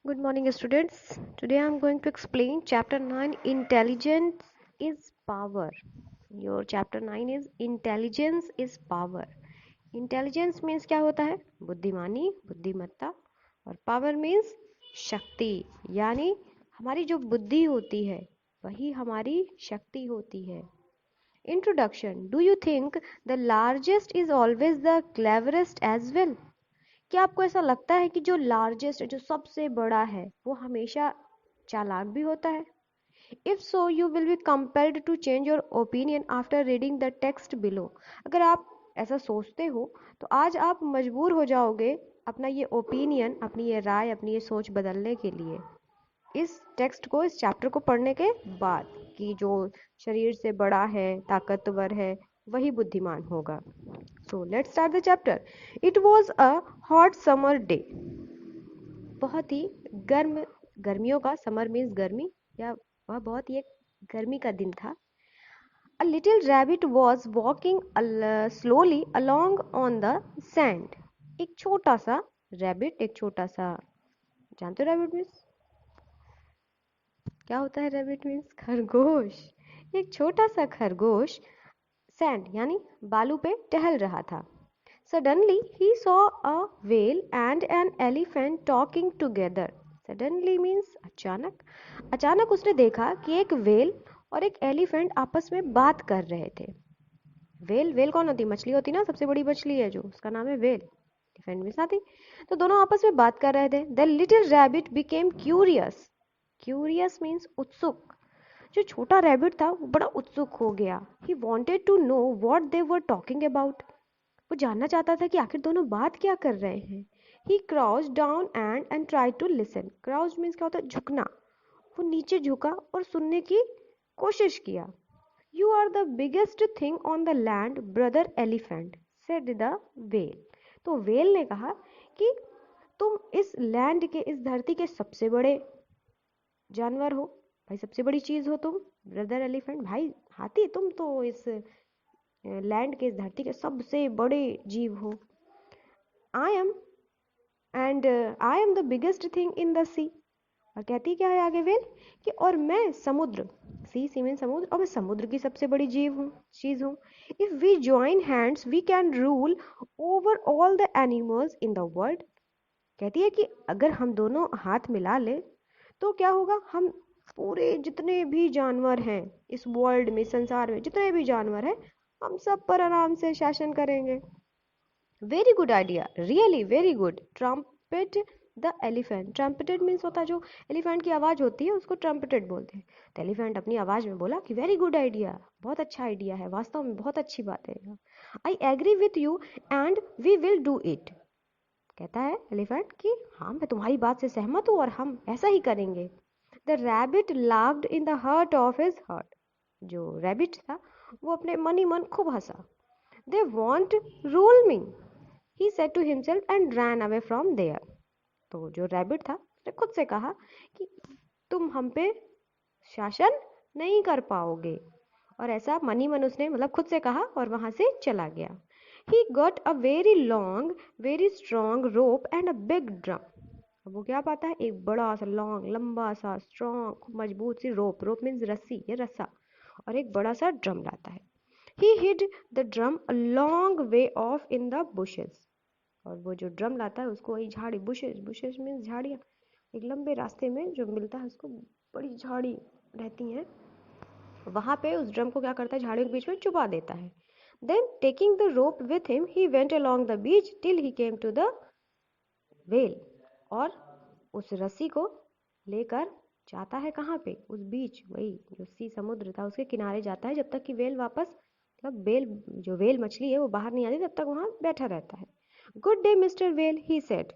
Good morning, students. Today I am going to explain chapter 9 Intelligence is Power. Your chapter 9 is Intelligence is Power. Intelligence means क्या होता है? बुद्धिमानी, बुद्धिमत्ता और power means शक्ति यानी हमारी जो बुद्धि होती है वही हमारी शक्ति होती है. Introduction. Do you think the largest is always the cleverest as well? क्या आपको ऐसा लगता है कि जो लार्जेस्ट जो सबसे बड़ा है वो हमेशा चालाक भी होता है? If so you will be compelled to change your opinion after reading the text below. अगर आप ऐसा सोचते हो तो आज आप मजबूर हो जाओगे अपना ये ओपिनियन, अपनी ये राय, अपनी ये सोच बदलने के लिए इस टेक्स्ट को, इस चैप्टर को पढ़ने के बाद कि जो शरीर से बड़ा है, ताकतवर है, वही बुद्धिमान होगा. So let's start the chapter. It was a hot summer day. बहुत ही गर्मियों का, समर मीन्स गर्मी, या वह बहुत ही एक गर्मी का दिन था. A little rabbit was walking slowly along on the sand. एक छोटा सा रैबिट, एक छोटा सा, जानते हो रैबिट मीन्स क्या होता है? रैबिट मीन्स खरगोश. एक छोटा सा खरगोश सैंड यानी बालू पे टहल रहा था. Suddenly he saw a whale and an elephant talking together. Suddenly means अचानक. अचानक उसने देखा कि एक व्हेल और एक एलिफेंट आपस में बात कर रहे थे. व्हेल कौन होती? मछली होती ना, सबसे बड़ी मछली है जो, उसका नाम है व्हेल. एलिफेंट मीन्स हाथी. तो दोनों आपस में बात कर रहे थे. The little rabbit became curious. Curious means उत्सुक. जो छोटा रैबिट था वो बड़ा उत्सुक हो गया. He wanted to know what they were talking about. वो जानना चाहता था कि आखिर दोनों बात क्या कर रहे हैं. He crouched down and tried to listen. Crouch means क्या होता है? झुकना. वो नीचे झुका और सुनने की कोशिश किया. You are the biggest thing on the land, brother elephant, said the whale. तो whale ने कहा कि तुम इस लैंड के, इस धरती के सबसे बड़े जानवर हो, भाई सबसे बड़ी चीज हो तुम. ब्रदर एलिफेंट, भाई हाथी, तुम तो इस लैंड के, इस धरती के सबसे बड़े जीव हो. I am the biggest thing in the sea. और कहती क्या है आगे वेल कि और मैं समुद्र, सी मीन समुद्र, और मैं समुद्र की सबसे बड़ी चीज हूँ. If we join hands we can rule over all the animals in the world. कहती है कि अगर हम दोनों हाथ मिला ले तो क्या होगा? हम पूरे जितने भी जानवर हैं इस वर्ल्ड में, संसार में जितने भी जानवर हैं, हम सब पर आराम से शासन करेंगे. Very good idea, really very good. Trumpet the elephant. Trumpeted means होता है जो एलिफेंट की आवाज होती है उसको ट्रम्पेटेड बोलते हैं. तो एलिफेंट अपनी आवाज में बोला कि वेरी गुड आइडिया, बहुत अच्छा आइडिया है, वास्तव में बहुत अच्छी बात है. I agree with you and we will do it. कहता है एलिफेंट कि हाँ, मैं तुम्हारी बात से सहमत हूँ और हम ऐसा ही करेंगे. The rabbit laughed in the hurt of his heart. जो रैबिट था वो अपने मन ही मन खूब हंसा. They won't rule me, he said to himself and ran away from there. तो जो रैबिट था उसने खुद से कहा कि तुम हम पे शासन नहीं कर पाओगे, और ऐसा मन ही मन उसने मतलब खुद से कहा और वहां से चला गया. He got a very long, very strong rope and a big drum. अब वो क्या पाता है? एक बड़ा सा लॉन्ग, लंबा सा, स्ट्रॉन्ग, मजबूत सी रोप. रोप मीन्स रस्सी या रस्सा. और एक बड़ा सा ड्रम लाता है. He hid the drum a long way off in the bushes. और वो जो ड्रम लाता है उसको वही झाड़ी, बुशेस मीन्स झाड़ियाँ, एक लंबे रास्ते में जो मिलता है उसको बड़ी झाड़ी रहती हैं, वहां पे उस ड्रम को क्या करता है? झाड़ियों के बीच में छुपा देता है. Then taking the rope with him he went along the beach till he came to the whale. और उस रस्सी को लेकर जाता है कहाँ पे? उस बीच, वही जो सी समुद्र था उसके किनारे जाता है, जब तक कि वेल वापस, मतलब वेल, जो वेल मछली है वो बाहर नहीं आती तब तक वहां बैठा रहता है. Good day mister whale, he said.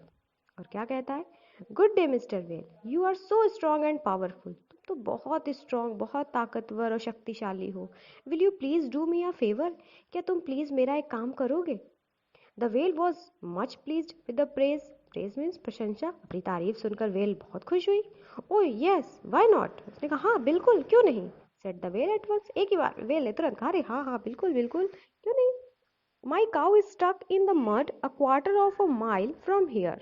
और क्या कहता है? Good day mister whale, you are so strong and powerful. तुम तो बहुत स्ट्रॉन्ग, बहुत ताकतवर और शक्तिशाली हो. Will you please do me a favour. क्या तुम प्लीज मेरा एक काम करोगे? The whale was much pleased with the praise. Praise means प्रशंसा. अपनी तारीफ सुनकर वेल बहुत खुश हुई. Oh yes, why not. उसने कहा हाँ बिल्कुल, क्यों नहीं. Said the whale at once. एक ही बार वेल ने तुरंत कहा, अरे हाँ हाँ बिल्कुल बिल्कुल, क्यों नहीं. My cow is stuck in the mud a quarter of a mile from here.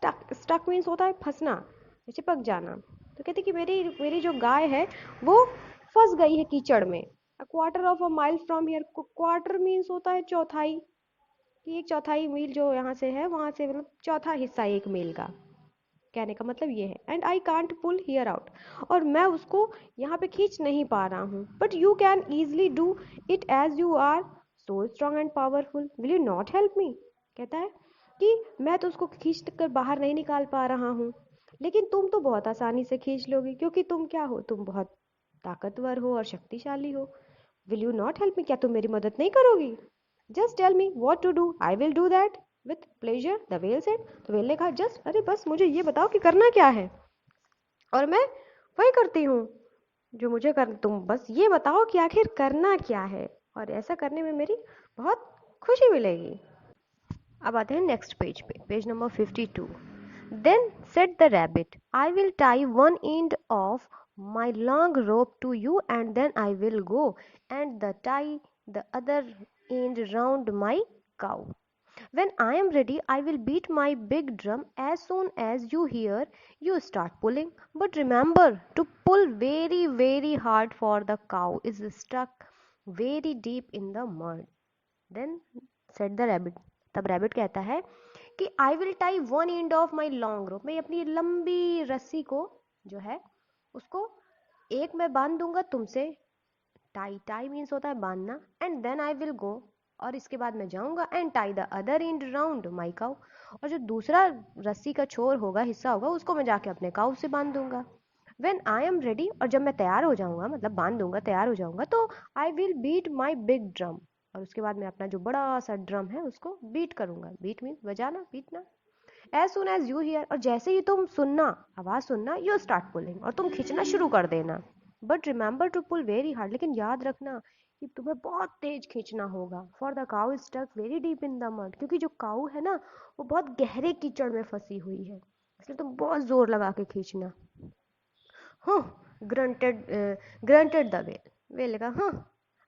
Stuck means होता है फंसना, चिपक जाना। तो कहती कि मेरी जो गाय है वो फंस गई है कीचड़ में। अ quarter of a mile from here, quarter means होता है चौथाई, कि एक चौथाई मील जो यहाँ से है वहाँ से मतलब चौथा हिस्सा एक मील का, कहने का मतलब ये है। And I can't pull here out, और मैं उसको यहाँ पे खींच नहीं पा रहा हूँ। But you can easily do it as you are so strong and powerful, will you not help me. कहता है कि मैं तो उसको खींच कर बाहर नहीं निकाल पा रहा हूँ, लेकिन तुम तो बहुत आसानी से खींच लोगी, क्योंकि तुम क्या हो, तुम बहुत ताकतवर हो और शक्तिशाली हो। Will you not help me, क्या तुम मेरी मदद नहीं करोगी? Just tell me what to do, I will do that with pleasure, the whale said. तो व्हेल ने कहा जस्ट, अरे बस मुझे ये बताओ कि करना क्या है, और मैं वही करती हूँ जो मुझे कर, तुम बस ये बताओ कि आखिर करना क्या है, और ऐसा करने में मेरी बहुत खुशी मिलेगी। अब आते हैं नेक्स्ट पेज पे, page number 52। Then said the rabbit, I will tie one end of my long rope to you and then I will go and tie the other end round my cow. When I am ready, I will beat my big drum. As soon as you hear, you start pulling. But remember to pull very, very hard, for the cow is stuck very deep in the mud. Then said the rabbit. तब rabbit कहता है कि आई will tie one end of my long रोप, मैं अपनी लंबी रस्सी को जो है उसको एक मैं बांध दूंगा तुमसे। टाई, टाई मीन्स होता है बांधना। And then I will go, और इसके बाद मैं जाऊंगा। And tie the other end round my cow, और जो दूसरा रस्सी का छोर होगा, हिस्सा होगा, उसको मैं जाके अपने काउ से बांध दूंगा। वेन आई एम रेडी, और जब मैं तैयार हो जाऊंगा, मतलब बांध दूंगा, तैयार हो जाऊंगा, तो I will beat my big drum, और उसके बाद मैं अपना जो बड़ा सा ड्रम है उसको बीट करूंगा। बीट मीन बजाना, बीटना। As soon as you hear, और जैसे ही तुम सुनना, आवाज सुनना, यू स्टार्ट पुलिंग, और तुम खींचना शुरू कर देना। But remember to pull very hard, लेकिन याद रखना कि तुम्हें बहुत तेज खींचना होगा। For the cow is stuck very deep in the mud, क्योंकि जो काउ है ना वो बहुत गहरे कीचड़ में फंसी हुई है, इसलिए तुम बहुत जोर लगा के खींचना। हाँ, granted granted the whale, well लगा हाँ,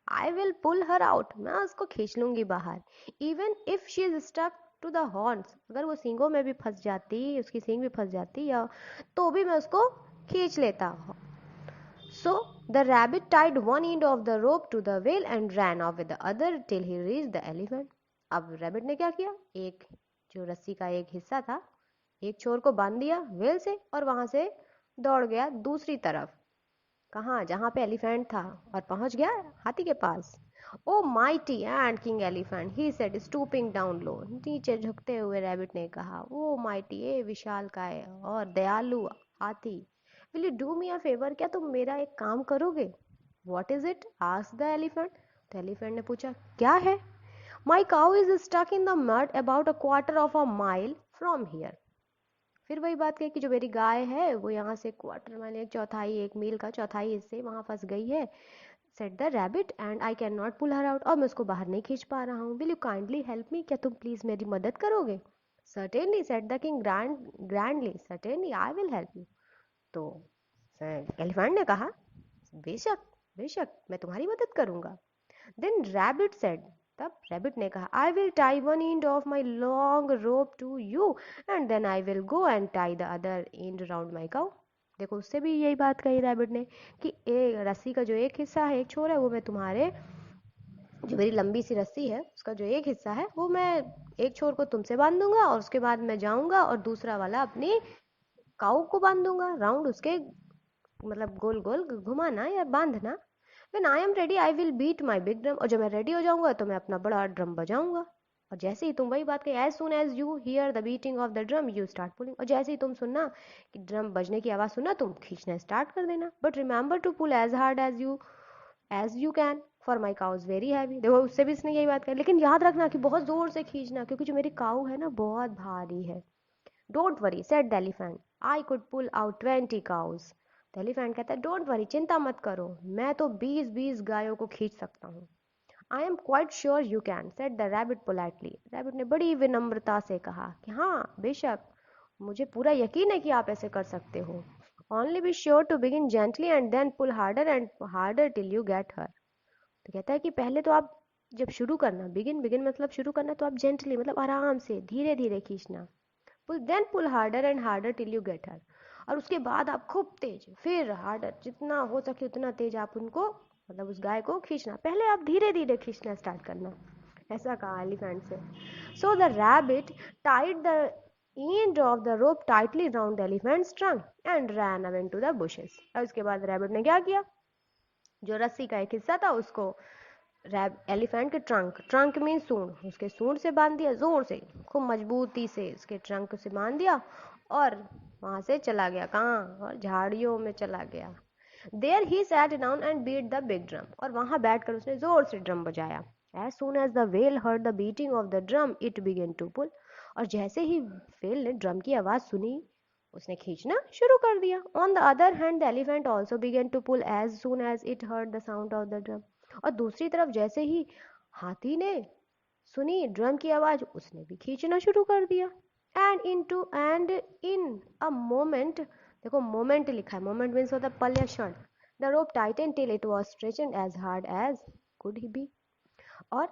I will pull her out, मैं उसको खींच लूंगी बाहर। Even if she is stuck to the horns, अगर वो सींगों में भी फंस जाती, उसकी सींग भी फंस जाती, या तो भी मैं उसको खींच लेता। So the rabbit tied one end of the rope to the whale and ran off with the other till he reached the elephant. अब रैबिट ने क्या किया, एक जो रस्सी का एक हिस्सा था, एक छोर को बांध दिया वेल से, और वहां से दौड़ गया दूसरी तरफ। कहाँ, जहाँ पे एलिफेंट था, और पहुंच गया हाथी के पास। O mighty and king elephant, he said stooping down low, नीचे झुकते हुए रैबिट ने कहा, ओ माइटी, ए विशालकाय और दयालु हाथी, will you do me a favour, क्या तुम मेरा एक काम करोगे? What is it, asked the elephant. तो एलिफेंट ने पूछा, क्या है? My cow is stuck in the mud about a quarter of a mile from here. फिर वही बात कही कि जो मेरी गाय है वो यहाँ से क्वार्टर माइल, एक चौथाई, एक मील का चौथाई हिस्से वहाँ फंस गई है। Said the rabbit, and I can not pull her out, और मैं उसको बाहर नहीं खींच पा रहा हूँ। Will you kindly help me, क्या तुम प्लीज मेरी मदद करोगे? Certainly said the king grandly, certainly I will help you. तो एलिफेंट ने कहा, बेशक, बेशक मैं तुम्हारी मदद करूंगा। देन रैबिट सेड, तब रैबिट ने कहा, I will tie one end of my long rope to you and then I will go and tie the other end round my cow. देखो उससे भी यही बात कही रैबिट ने कि एक रस्सी का जो एक हिस्सा है, एक छोर है, वो मैं तुम्हारे, जो मेरी लंबी सी रस्सी है उसका जो एक हिस्सा है वो मैं एक छोर को तुमसे बांध दूंगा, और उसके बाद मैं जाऊंगा और दूसरा वाला अपनी काऊ को बांध दूंगा, राउंड उसके, मतलब गोल गोल घुमाना या बांधना। When I am ready, I will beat my big drum, और जब मैं रेडी हो जाऊंगा तो मैं अपना बड़ा ड्रम बजाऊंगा। और जैसे ही तुम, वही बात कही, as soon as you hear the beating of the drum you start pulling, और जैसे ही तुम सुनना कि ड्रम बजने की आवाज सुनना, तुम खींचना स्टार्ट कर देना। But remember to pull as hard as you can, for my cow is very heavy। देखो उससे भी इसने यही बात कही, लेकिन याद रखना कि बहुत जोर से खींचना, क्योंकि जो मेरी काऊ है ना बहुत भारी है। Don't worry said the elephant, I could pull out 20 cows. तो एलिफेंट कहता है, डोंट वरी, चिंता मत करो, मैं तो 20-20 गायों को खींच सकता हूँ। I am quite sure you can, said the rabbit politely. Rabbit ने बड़ी विनम्रता से कहा कि हाँ बेशक, मुझे पूरा यकीन है कि आप ऐसे कर सकते हो। Only be sure to begin gently and then pull harder and harder till you get her. तो कहता है कि पहले तो आप जब शुरू करना, बिगिन बिगिन मतलब शुरू करना, तो आप जेंटली मतलब आराम से धीरे धीरे खींचना। Pull harder and harder till you get her. और उसके बाद आप खूब तेज, फिर हार्डर, जितना हो सके उतना तेज आप उनको, मतलब उस गाय को खींचना। पहले आप धीरे धीरे खींचना स्टार्ट करना, ऐसा कहा एलिफेंट से। सो the rabbit tied the end of the rope tightly round the elephant's trunk and ran away into the bushes। और उसके बाद रैबिट ने क्या किया, जो रस्सी का एक हिस्सा था उसको एलिफेंट के ट्रंक मीन सूंड, उसके सूंड से बांध दिया, जोर से खूब मजबूती से उसके ट्रंक से बांध दिया और वहां से चला गया, कहाँ, और झाड़ियों में चला गया। There he sat down and beat the big drum, और वहां बैठकर उसने जोर से ड्रम बजाया। As soon as the whale heard the beating of the drum it began to pull, और जैसे ही वेल ने ड्रम की आवाज सुनी उसने खींचना शुरू कर दिया। On the other hand the elephant also began to pull as soon as it heard the sound of the drum, और दूसरी तरफ जैसे ही हाथी ने सुनी ड्रम की आवाज उसने भी खींचना शुरू कर दिया। एंड इन अ मोमेंट, देखो मोमेंट लिखा है, मोमेंट मीन्स होता है पल या क्षण, the rope tightened till it was stretched as hard as could he be, और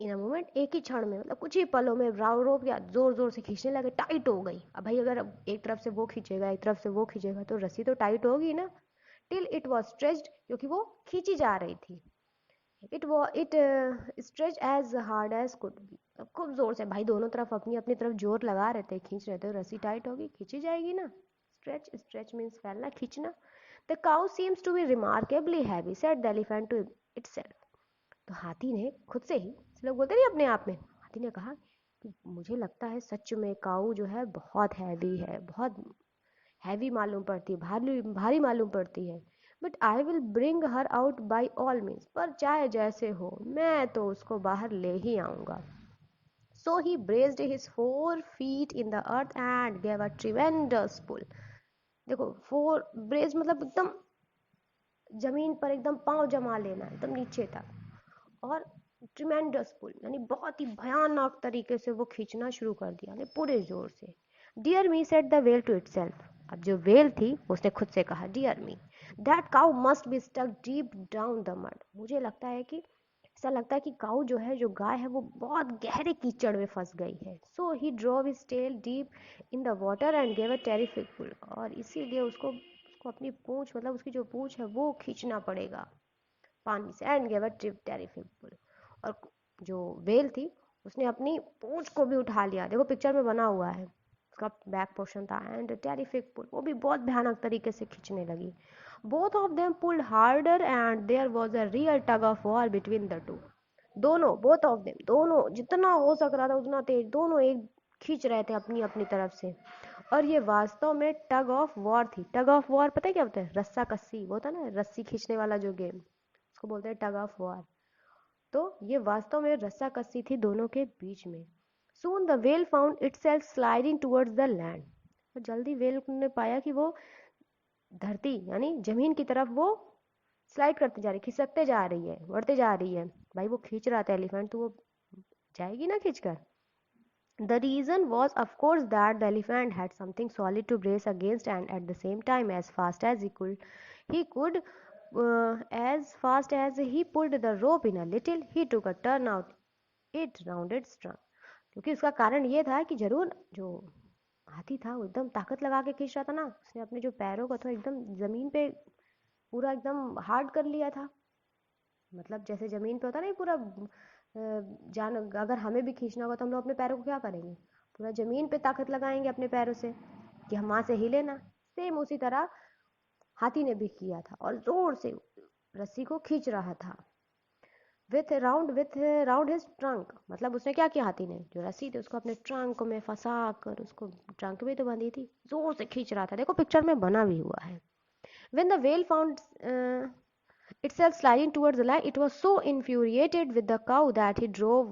इन अ मोमेंट, एक ही क्षण में, मतलब कुछ ही पलों में रोप या जोर जोर से खींचने लगे, टाइट हो गई। अब भाई अगर एक तरफ से वो खींचेगा एक तरफ से वो खींचेगा तो रस्सी तो टाइट होगी ना। टिल इट वॉज स्ट्रेच्ड, क्योंकि वो खींची जा रही थी। It stretch as hard as could be, खूब जोर से भाई दोनों तरफ अपनी अपनी तरफ जोर लगा रहे थे, खींच रहे थे, रस्सी टाइट होगी, खींची जाएगी ना। स्ट्रेच, स्ट्रेच मीन्स फैलना, खींचना। The cow seems to be remarkably heavy said the elephant to itself, तो हाथी ने खुद से ही, लोग बोलते नहीं अपने आप में, हाथी ने कहा कि मुझे लगता है सच में काऊ जो है बहुत हैवी है, बहुत हैवी मालूम पड़ती है, भारी भारी मालूम पड़ती है। But I will bring her out by all means, पर चाहे जैसे हो मैं तो उसको बाहर ले ही आऊंगा। सो ही braced his 4 feet in the earth and gave a tremendous pull। देखो, फोर ब्रेस मतलब एकदम जमीन पर एकदम पांव जमा लेना, एकदम नीचे तक, और ट्रिमेंडस पुल यानी बहुत ही भयानक तरीके से वो खींचना शुरू कर दिया, यानी पूरे जोर से। Dear me said the whale to itself, अब जो वेल थी उसने खुद से कहा, dear me that cow must be stuck deep down the mud, मुझे लगता है कि, ऐसा लगता है कि काऊ जो है, जो गाय है, वो बहुत गहरे कीचड़ में फंस गई है। So he drove his tail deep in the water and gave a terrific pull, और इसीलिए उसको उसको अपनी पूंछ, मतलब उसकी जो पूंछ है वो खींचना पड़ेगा पानी से, and gave a terrific pull, और जो वेल थी उसने अपनी पूंछ को भी उठा लिया, देखो पिक्चर में बना हुआ है, उसका बैक पोर्शन था, एंड टेरिफिक पुल, वो भी बहुत भयानक तरीके से खींचने लगी। Both of them pulled harder and there was a real tug of war between the two, दोनों, बोथ ऑफ देम, दोनों जितना हो सक रहा था उतना तेज, दोनों एक खींच रहे थे अपनी अपनी तरफ से। और ये वास्तव में टग ऑफ वॉर थी। टग ऑफ वॉर पता है क्या होता है, रस्सा कस्सी, वो होता है ना रस्सी खींचने वाला जो गेम, उसको बोलते हैं टग ऑफ वॉर। तो ये वास्तव में रस्सा कस्सी थी दोनों के बीच में। Soon the well found itself sliding towards the land, और जल्दी वेल ने पाया कि वो धरती यानी जमीन की तरफ वो स्लाइड करती जा रही, खिसकते जा रही है, बढ़ते जा रही है। भाई वो खींच रहा था एलिफेंट, तो वो जाएगी ना खींचकर। The reason was of course that the elephant had something solid to brace against, and at the same time as fast as he could as fast as he pulled the rope in a little, he took a turn out it round its trunk। क्योंकि उसका कारण ये था कि जरूर जो हाथी था वो एकदम ताकत लगा के खींच रहा था ना, उसने अपने जो पैरों को तो एकदम जमीन पे पूरा एकदम हार्ड कर लिया था, मतलब जैसे जमीन पे होता ना पूरा जान, अगर हमें भी खींचना होगा तो हम लोग अपने पैरों को क्या करेंगे, पूरा जमीन पे ताकत लगाएंगे अपने पैरों से कि हम वहां से हिले ना। सेम उसी तरह हाथी ने भी किया था और जोर से रस्सी को खींच रहा था। विथ राउंड हिज ट्रंक, मतलब उसने क्या किया, हाथी ने जो रस्सी थी उसको अपने ट्रंक में फंसा कर, उसको ट्रंक में तो बंधी थी, जोर से खींच रहा था, देखो पिक्चर में बना भी हुआ है। When the whale found itself sliding towards the land, it was so infuriated with the cow that he drove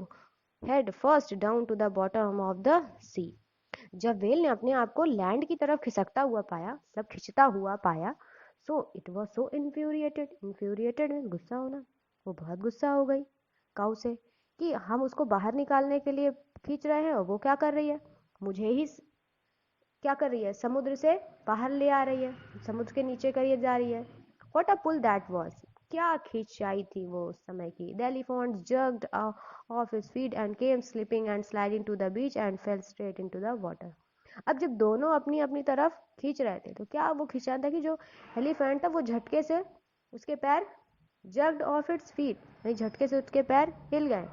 head first down to the bottom of the sea। जब वेल ने अपने आप को लैंड की तरफ खिसकता हुआ पाया, मतलब खिंचता हुआ पाया, so it was so infuriated, infuriated mean गुस्सा होना, वो बहुत गुस्सा हो गई काऊ से कि हम उसको बाहर निकालने के लिए खींच रहे हैं और वो क्या कर रही है, मुझे ही क्या कर रही है, समुद्र से बाहर ले आ रही है, समुद्र के नीचे करिए जा रही है। What a pull that was, क्या खिंचाई थी वो उस समय की। The elephant jerked off his feet and came slipping and sliding to the beach and fell straight into the water. अब जब दोनों अपनी अपनी तरफ खींच रहे थे तो क्या वो खींच रहा था कि जो एलिफेंट था वो झटके से उसके पैर जग्ड ऑफ इट्स फीट, वही झटके से उसके पैर हिल गए।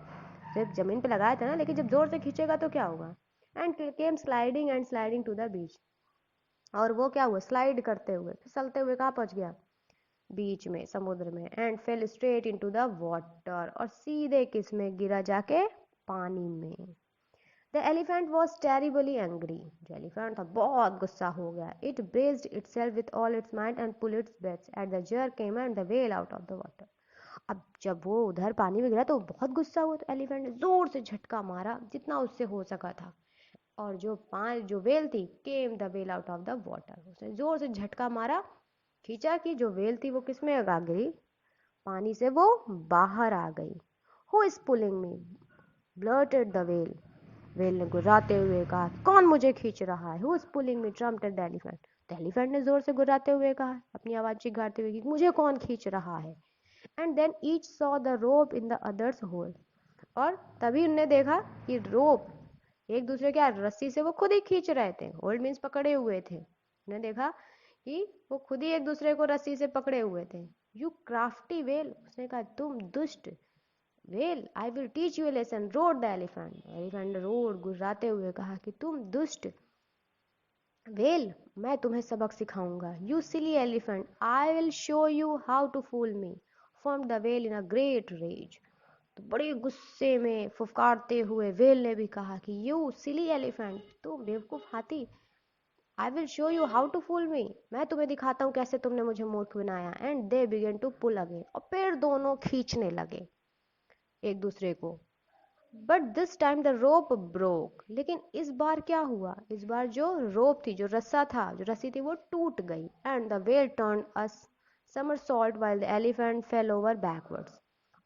जब जमीन पे लगाया था ना, लेकिन जब जोर से खींचेगा तो क्या होगा, and came sliding to the beach, और वो क्या हुआ, स्लाइड करते हुए फिसलते हुए कहाँ पहुंच गया, बीच में, समुद्र में, and fell straight into the water, और सीधे किस में गिरा, जाके पानी में। The elephant was terribly angry, जो एलिफेंट था बहुत गुस्सा हो गया। It braced itself with all its might and pull its breaths at the jerk came and the whale out of the water. अब जब वो उधर पानी में गिरा तो बहुत गुस्सा हुआ, तो एलिफेंट ने जोर से झटका मारा जितना उससे हो सका था, और जो वेल थी, came the whale out of the water, उसने जोर से झटका मारा, खींचा कि जो वेल थी वो किस में आ गई, पानी से वो बाहर आ गई। Who is pulling me, blurted the whale, whale ने गुर्राते हुए कहा, कौन मुझे खींच रहा है। Who is pulling me, trumpeted the elephant, तो एलिफेंट ने जोर से गुर्राते हुए कहा, अपनी आवाज चिघाड़ते हुए कि मुझे कौन खींच रहा है। And then each saw the rope in the other's hole, और तभी उनने देखा कि रोप एक दूसरे के रस्सी से वो खुद ही खींच रहे थे, होल्ड मीन्स पकड़े हुए थे। उन्होंने देखा कि वो खुद ही एक दूसरे को रस्सी से पकड़े हुए थे। यू क्राफ्टी वेल, उसने कहा तुम दुष्ट whale, I will teach you a lesson, roared the elephant, elephant roared गुर्राते हुए कहा कि तुम दुष्ट वेल, मैं तुम्हें सबक सिखाऊंगा। You silly elephant, I will show you how to fool me, form the whale in a great rage, तो बड़े गुस्से में फुफकारते हुए वेल ने भी कहा कि यू सिली एलिफेंट, तुम बेवकूफ हाथी, I will show you how to fool me, मैं तुम्हें दिखाता हूँ कैसे तुमने मुझे मूर्ख बनाया। And they begin to pull again, और फिर दोनों खींचने लगे एक दूसरे को। But this time the rope broke, लेकिन इस बार क्या हुआ, इस बार जो रोप थी, जो रस्सा था, जो रस्सी थी, वो टूट गई। And the well turn us somersault while the elephant fail over backwards,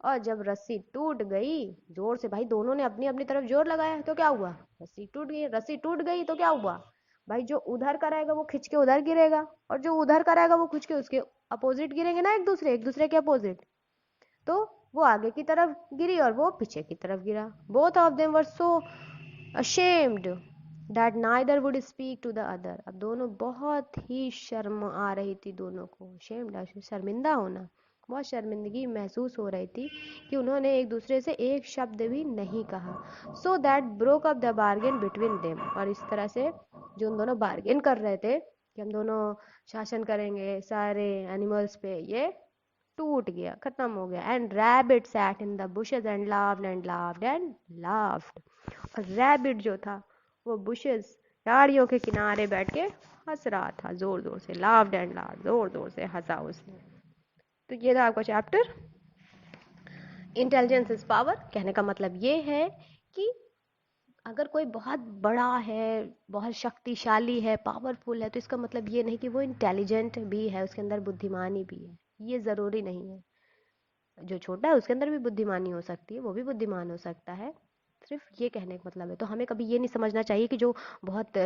और जब रस्सी टूट गई, जोर से भाई दोनों ने अपनी अपनी तरफ जोर लगाया, तो क्या हुआ, रस्सी टूट गई। रस्सी टूट गई तो क्या हुआ भाई, जो उधर का रहेगा वो खिंच के उधर गिरेगा, और जो उधर का रहेगा वो खिंच के उसके अपोजिट गिरेंगे ना, एक दूसरे के अपोजिट। तो वो आगे की तरफ गिरी और वो पीछे की तरफ गिरा। Both of them were so ashamed that neither would speak to the other, अब दोनों बहुत ही शर्म आ रही थी दोनों को, अशेम्ड शर्मिंदा होना, बहुत शर्मिंदगी महसूस हो रही थी कि उन्होंने एक दूसरे से एक शब्द भी नहीं कहा। So that broke up the bargain between them, और इस तरह से जो उन दोनों बार्गेन कर रहे थे कि हम दोनों शासन करेंगे सारे एनिमल्स पे, ये टूट गया, खत्म हो गया। And rabbit sat in the bushes and laughed and laughed and laughed, और रैबिट जो था वो बुशेस, झाड़ियों के किनारे बैठ के हंस रहा था जोर जोर से, लाफ्ड एंड लाफ्ड, जोर जोर से हंसा उसने। तो ये था आपका चैप्टर इंटेलिजेंस इज पावर। कहने का मतलब ये है कि अगर कोई बहुत बड़ा है, बहुत शक्तिशाली है, पावरफुल है, तो इसका मतलब ये नहीं कि वो इंटेलिजेंट भी है, उसके अंदर बुद्धिमानी भी है, ये ज़रूरी नहीं है। जो छोटा है उसके अंदर भी बुद्धिमानी हो सकती है, वो भी बुद्धिमान हो सकता है, सिर्फ ये कहने का मतलब है। तो हमें कभी ये नहीं समझना चाहिए कि जो बहुत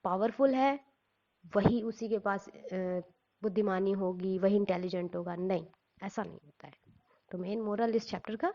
पावरफुल है वही उसी के पास बुद्धिमानी होगी, वही इंटेलिजेंट होगा, नहीं, ऐसा नहीं होता है। तो मेन मोरल इस चैप्टर का